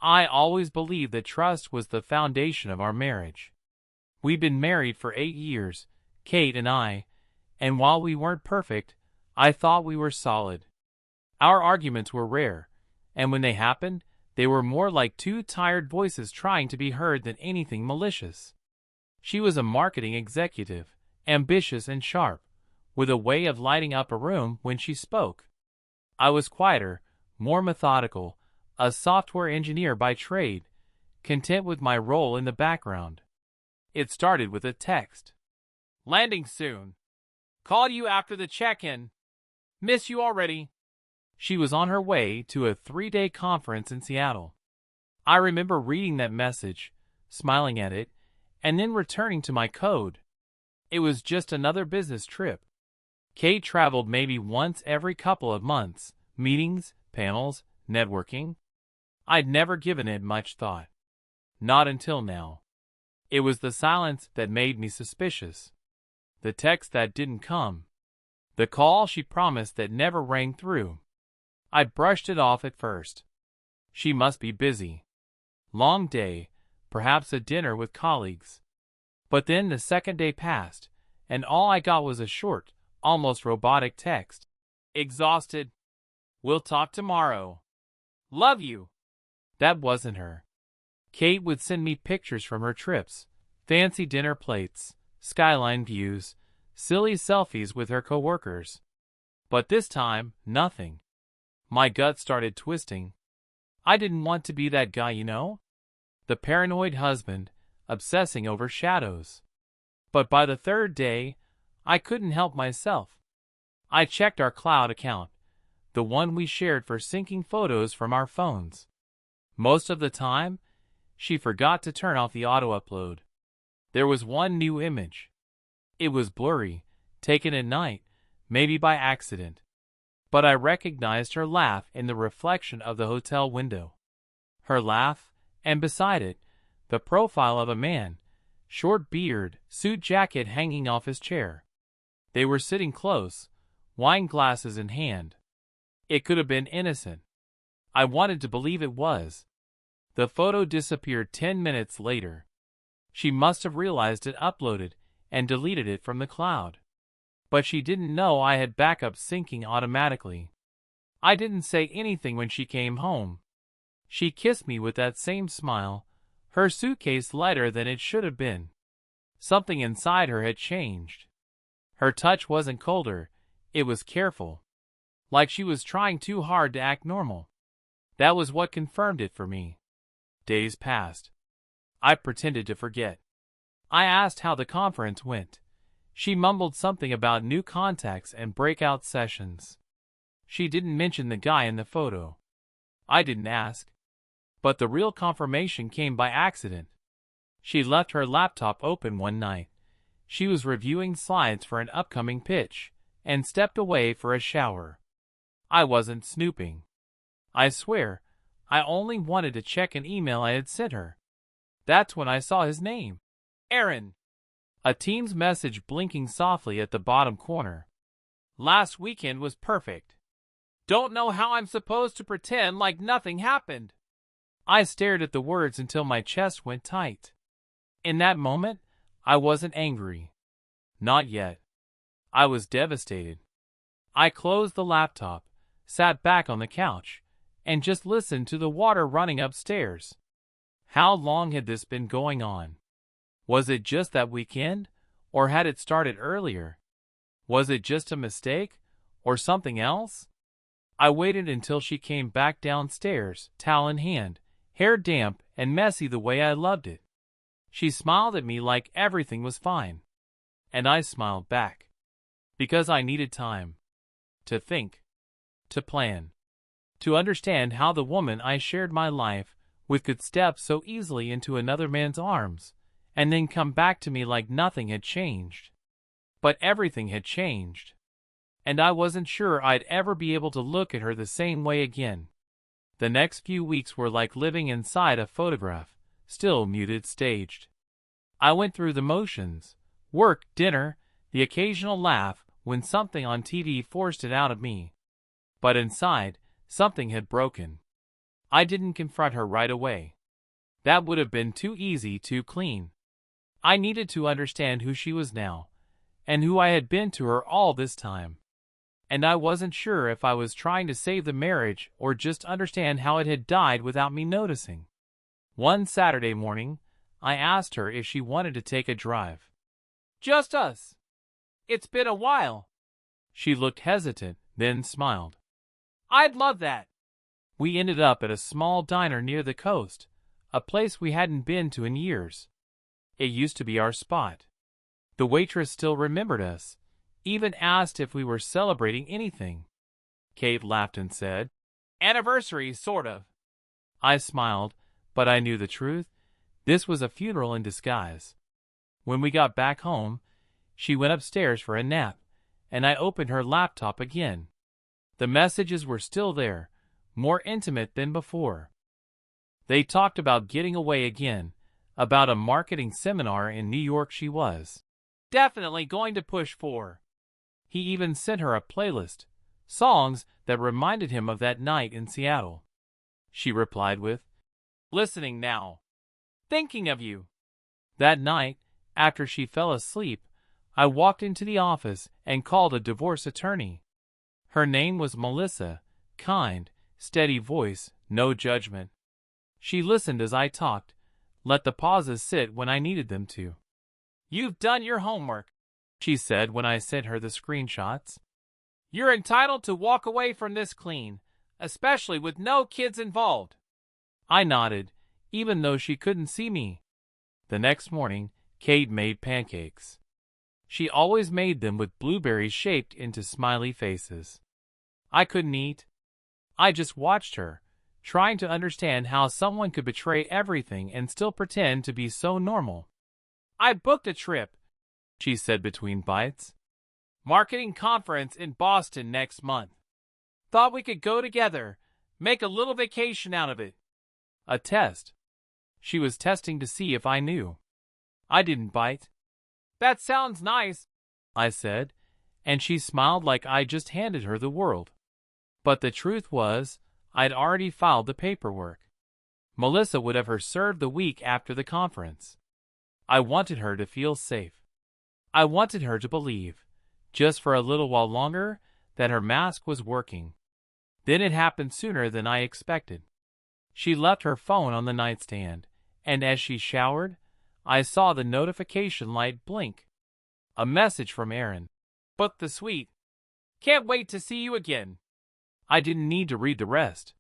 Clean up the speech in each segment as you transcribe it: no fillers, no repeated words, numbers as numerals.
I always believed that trust was the foundation of our marriage. We'd been married for 8 years, Kate and I, and while we weren't perfect, I thought we were solid. Our arguments were rare, and when they happened, they were more like two tired voices trying to be heard than anything malicious. She was a marketing executive, ambitious and sharp, with a way of lighting up a room when she spoke. I was quieter, more methodical, a software engineer by trade, content with my role in the background. It started with a text. "Landing soon. Call you after the check-in. Miss you already." She was on her way to a 3-day conference in Seattle. I remember reading that message, smiling at it, and then returning to my code. It was just another business trip. Kate traveled maybe once every couple of months, meetings, panels, networking. I'd never given it much thought. Not until now. It was the silence that made me suspicious. The text that didn't come. The call she promised that never rang through. I brushed it off at first. She must be busy. Long day, perhaps a dinner with colleagues. But then the second day passed, and all I got was a short, almost robotic text. "Exhausted. We'll talk tomorrow. Love you." That wasn't her. Kate would send me pictures from her trips, fancy dinner plates, skyline views, silly selfies with her coworkers. But this time, nothing. My gut started twisting. I didn't want to be that guy, you know? The paranoid husband, obsessing over shadows. But by the third day, I couldn't help myself. I checked our cloud account, the one we shared for syncing photos from our phones. Most of the time, she forgot to turn off the auto-upload. There was one new image. It was blurry, taken at night, maybe by accident. But I recognized her laugh in the reflection of the hotel window. Her laugh, and beside it, the profile of a man, short beard, suit jacket hanging off his chair. They were sitting close, wine glasses in hand. It could have been innocent. I wanted to believe it was. The photo disappeared 10 minutes later. She must have realized it uploaded and deleted it from the cloud. But she didn't know I had backup syncing automatically. I didn't say anything when she came home. She kissed me with that same smile, her suitcase lighter than it should have been. Something inside her had changed. Her touch wasn't colder, it was careful. Like she was trying too hard to act normal. That was what confirmed it for me. Days passed. I pretended to forget. I asked how the conference went. She mumbled something about new contacts and breakout sessions. She didn't mention the guy in the photo. I didn't ask. But the real confirmation came by accident. She left her laptop open one night. She was reviewing slides for an upcoming pitch, and stepped away for a shower. I wasn't snooping. I swear, I only wanted to check an email I had sent her. That's when I saw his name. Aaron. A Teams message blinking softly at the bottom corner. "Last weekend was perfect. Don't know how I'm supposed to pretend like nothing happened." I stared at the words until my chest went tight. In that moment, I wasn't angry. Not yet. I was devastated. I closed the laptop, sat back on the couch, and just listened to the water running upstairs. How long had this been going on? Was it just that weekend, or had it started earlier? Was it just a mistake, or something else? I waited until she came back downstairs, towel in hand, hair damp and messy the way I loved it. She smiled at me like everything was fine. And I smiled back. Because I needed time. To think. To plan. To understand how the woman I shared my life with could step so easily into another man's arms, and then come back to me like nothing had changed. But everything had changed. And I wasn't sure I'd ever be able to look at her the same way again. The next few weeks were like living inside a photograph, still muted, staged. I went through the motions, work, dinner, the occasional laugh when something on TV forced it out of me. But inside, something had broken. I didn't confront her right away. That would have been too easy, too clean. I needed to understand who she was now, and who I had been to her all this time. And I wasn't sure if I was trying to save the marriage or just understand how it had died without me noticing. One Saturday morning, I asked her if she wanted to take a drive. "Just us. It's been a while." She looked hesitant, then smiled. "I'd love that." We ended up at a small diner near the coast, a place we hadn't been to in years. It used to be our spot. The waitress still remembered us, even asked if we were celebrating anything. Kate laughed and said, "Anniversary, sort of." I smiled, but I knew the truth. This was a funeral in disguise. When we got back home, she went upstairs for a nap, and I opened her laptop again. The messages were still there, more intimate than before. They talked about getting away again, about a marketing seminar in New York she was definitely going to push for. He even sent her a playlist, songs that reminded him of that night in Seattle. She replied with, "Listening now. Thinking of you." That night, after she fell asleep, I walked into the office and called a divorce attorney. Her name was Melissa, kind, steady voice, no judgment. She listened as I talked, let the pauses sit when I needed them to. "You've done your homework," she said when I sent her the screenshots. "You're entitled to walk away from this clean, especially with no kids involved." I nodded, even though she couldn't see me. The next morning, Kate made pancakes. She always made them with blueberries shaped into smiley faces. I couldn't eat. I just watched her, trying to understand how someone could betray everything and still pretend to be so normal. "I booked a trip," she said between bites. "Marketing conference in Boston next month. Thought we could go together, make a little vacation out of it." A test. She was testing to see if I knew. I didn't bite. "That sounds nice," I said, and she smiled like I just handed her the world. But the truth was, I'd already filed the paperwork. Melissa would have her served the week after the conference. I wanted her to feel safe. I wanted her to believe, just for a little while longer, that her mask was working. Then it happened sooner than I expected. She left her phone on the nightstand, and as she showered, I saw the notification light blink. A message from Aaron. "Book the suite. Can't wait to see you again." I didn't need to read the rest.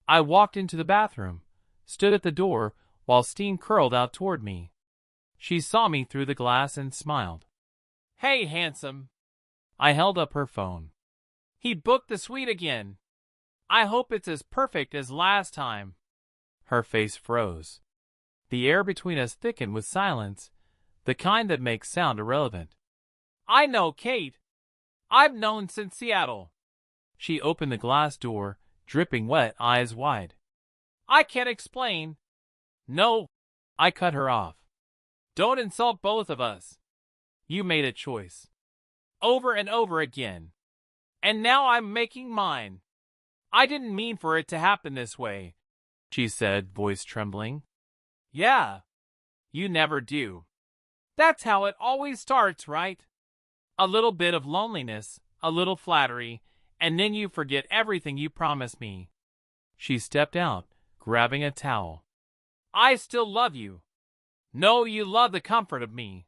I walked into the bathroom, stood at the door while steam curled out toward me. She saw me through the glass and smiled. "Hey, handsome." I held up her phone. "He booked the suite again. I hope it's as perfect as last time." Her face froze. The air between us thickened with silence, the kind that makes sound irrelevant. "I know, Kate. I've known since Seattle." She opened the glass door, dripping wet, eyes wide. "I can't explain." "No," I cut her off. "Don't insult both of us. You made a choice. Over and over again. And now I'm making mine. I didn't mean for it to happen this way," she said, voice trembling. "Yeah. You never do. That's how it always starts, right? A little bit of loneliness, a little flattery, and then you forget everything you promised me." She stepped out, grabbing a towel. "I still love you. No, you love the comfort of me.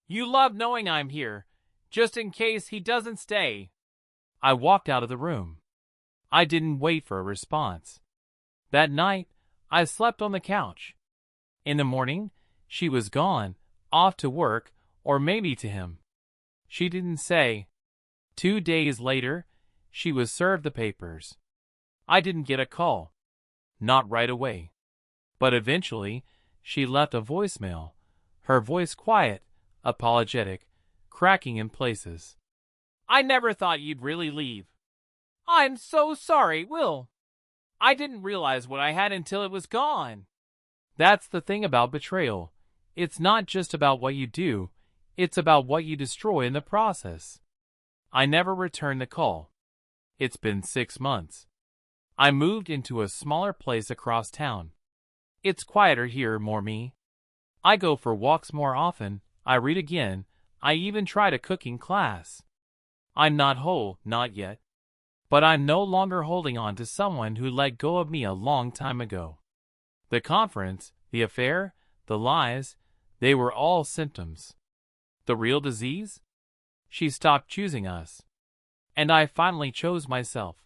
You love knowing I'm here, just in case he doesn't stay." I walked out of the room. I didn't wait for a response. That night, I slept on the couch. In the morning, she was gone, off to work, or maybe to him. She didn't say. 2 days later, she was served the papers. I didn't get a call. Not right away. But eventually, she left a voicemail, her voice quiet, apologetic, cracking in places. "I never thought you'd really leave. I'm so sorry, Will. I didn't realize what I had until it was gone." That's the thing about betrayal. It's not just about what you do, it's about what you destroy in the process. I never returned the call. It's been 6 months. I moved into a smaller place across town. It's quieter here, more me. I go for walks more often, I read again, I even tried a cooking class. I'm not whole, not yet. But I'm no longer holding on to someone who let go of me a long time ago. The conference, the affair, the lies, they were all symptoms. The real disease? She stopped choosing us. And I finally chose myself.